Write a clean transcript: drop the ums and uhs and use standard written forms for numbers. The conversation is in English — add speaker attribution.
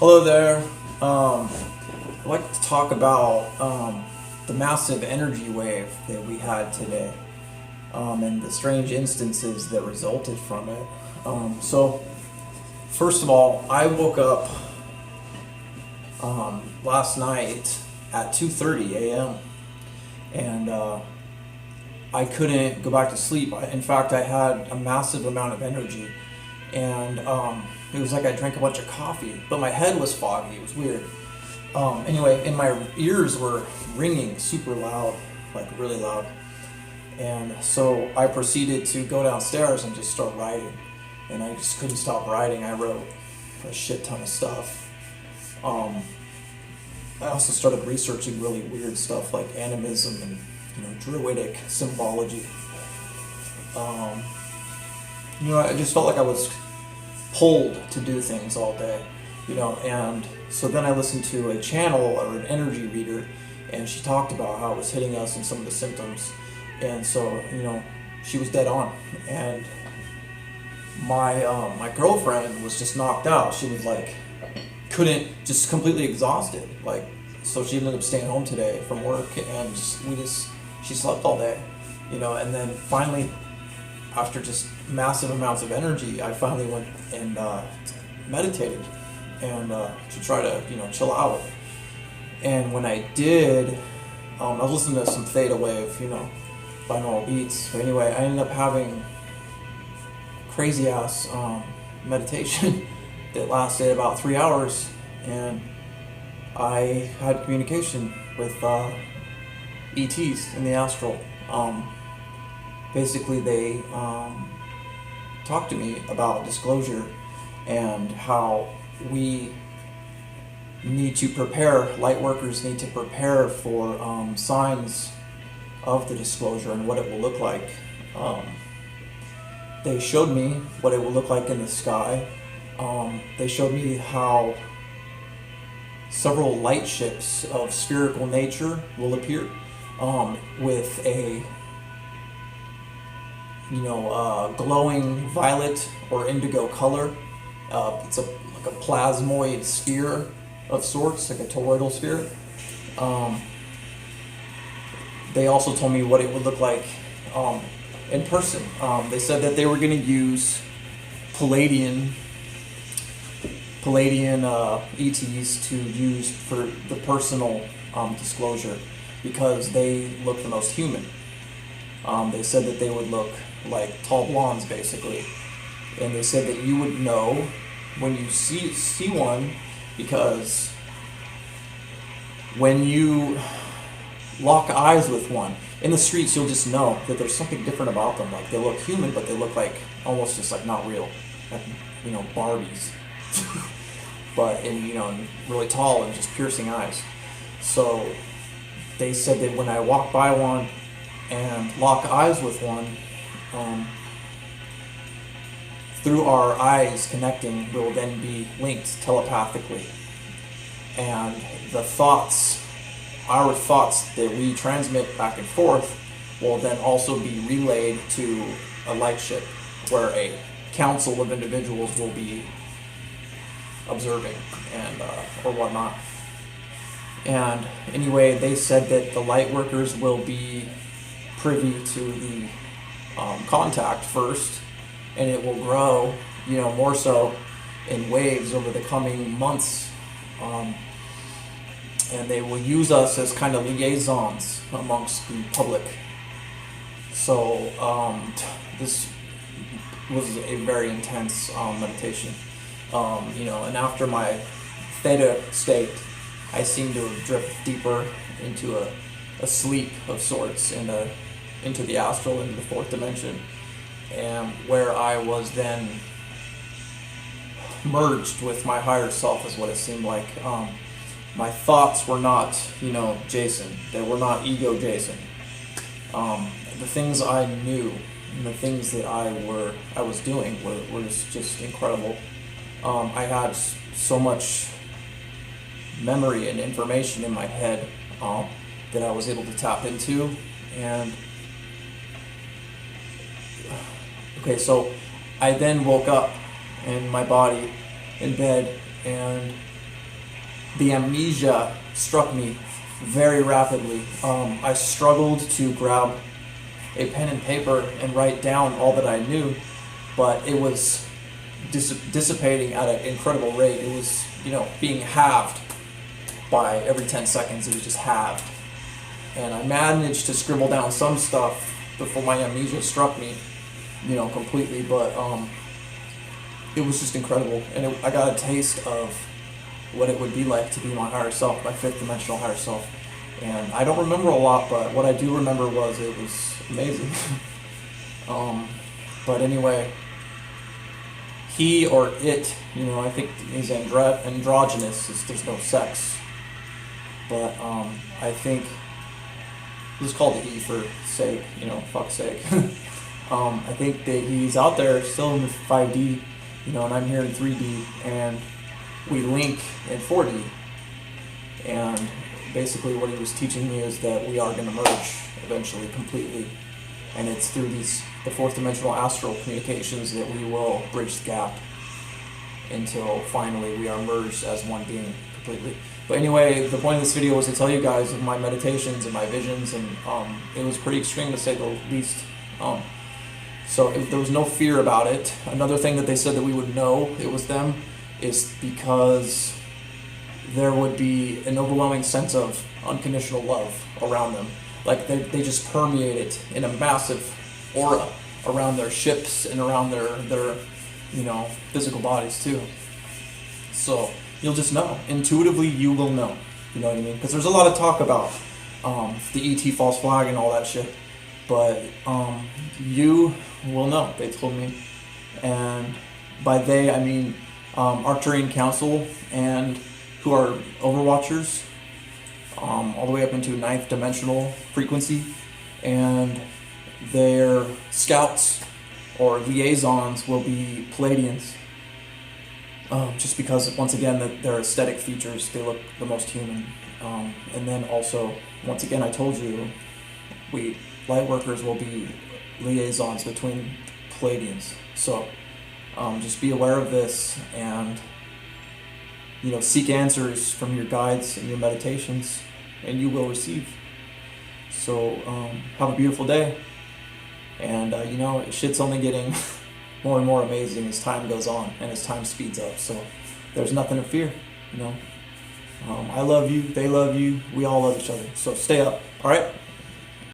Speaker 1: Hello there. I'd like to talk about the massive energy wave that we had today and the strange instances that resulted from it. So, first of all, I woke up last night at 2:30 a.m. and I couldn't go back to sleep. In fact, I had a massive amount of energy, and it was like I drank a bunch of coffee, but my head was foggy. It was weird. Anyway, and my ears were ringing super loud, like really loud. And so I proceeded to go downstairs and just start writing. And I just couldn't stop writing. I wrote a shit ton of stuff. I also started researching really weird stuff like animism and druidic symbology. I just felt like I was pulled to do things all day, and so then I listened to a channel or an energy reader, and she talked about how it was hitting us and some of the symptoms, and so she was dead on. And my girlfriend was just knocked out. She was like couldn't, just completely exhausted, like, so she ended up staying home today from work, and she slept all day, and then finally, after just massive amounts of energy, I finally went and meditated and to try to chill out. And when I did, I was listening to some theta wave, binaural beats. But anyway, I ended up having crazy ass meditation that lasted about 3 hours, and I had communication with ETs in the astral. Basically, they talked to me about disclosure and how we need to prepare, light workers need to prepare for signs of the disclosure and what it will look like. They showed me what it will look like in the sky. They showed me how several light ships of spherical nature will appear with a glowing violet or indigo color. It's like a plasmoid sphere of sorts, like a toroidal sphere. They also told me what it would look like in person. They said that they were going to use Palladian ETs to use for the personal disclosure, because they look the most human. They said that they would look like tall blondes, basically, and they said that you would know when you see one, because when you lock eyes with one in the streets, you'll just know that there's something different about them. Like, they look human, but they look like almost just like not real, like Barbies, but and really tall and just piercing eyes. So they said that when I walk by one and lock eyes with one, through our eyes connecting, will then be linked telepathically, and our thoughts that we transmit back and forth will then also be relayed to a light ship, where a council of individuals will be observing and or whatnot. And anyway, they said that the light workers will be privy to the contact first, and it will grow, more so in waves over the coming months, and they will use us as kind of liaisons amongst the public. So this was a very intense meditation, and after my theta state, I seemed to drift deeper into a sleep of sorts, into the astral, into the fourth dimension, and where I was then merged with my higher self, is what it seemed like. My thoughts were not, Jason. They were not ego Jason. The things I knew and the things that I was doing were just incredible. I had so much memory and information in my head that I was able to tap into. And okay, so I then woke up in my body in bed, and the amnesia struck me very rapidly. I struggled to grab a pen and paper and write down all that I knew, but it was dissipating at an incredible rate. It was, being halved by every 10 seconds. It was just halved. And I managed to scribble down some stuff before my amnesia struck me, completely, but it was just incredible. And I got a taste of what it would be like to be my higher self, my fifth dimensional higher self. And I don't remember a lot, but what I do remember was it was amazing. But anyway, he or it, I think is androgynous. There's no sex. But I think this is called the he for sake, fuck's sake. I think that he's out there still in the 5D, and I'm here in 3D, and we link in 4D. And basically what he was teaching me is that we are going to merge eventually completely, and it's through the fourth dimensional astral communications that we will bridge the gap until finally we are merged as one being completely. But anyway, the point of this video was to tell you guys of my meditations and my visions, and it was pretty extreme to say the least. So there was no fear about it. Another thing that they said that we would know it was them is because there would be an overwhelming sense of unconditional love around them. Like they just permeate it in a massive aura around their ships and around their physical bodies too. So you'll just know. Intuitively, you will know. You know what I mean? Because there's a lot of talk about the ET false flag and all that shit. But you will know, they told me. And by they, I mean Arcturian Council, and who are Overwatchers, all the way up into ninth dimensional frequency. And their scouts or liaisons will be Palladians. Just because, once again, their aesthetic features, they look the most human. And then also, once again, I told you, we lightworkers will be liaisons between Palladians. So just be aware of this, and seek answers from your guides and your meditations, and you will receive. So have a beautiful day, and shit's only getting more and more amazing as time goes on and as time speeds up. So there's nothing to fear. I love you, they love you, we all love each other. So stay up. All right.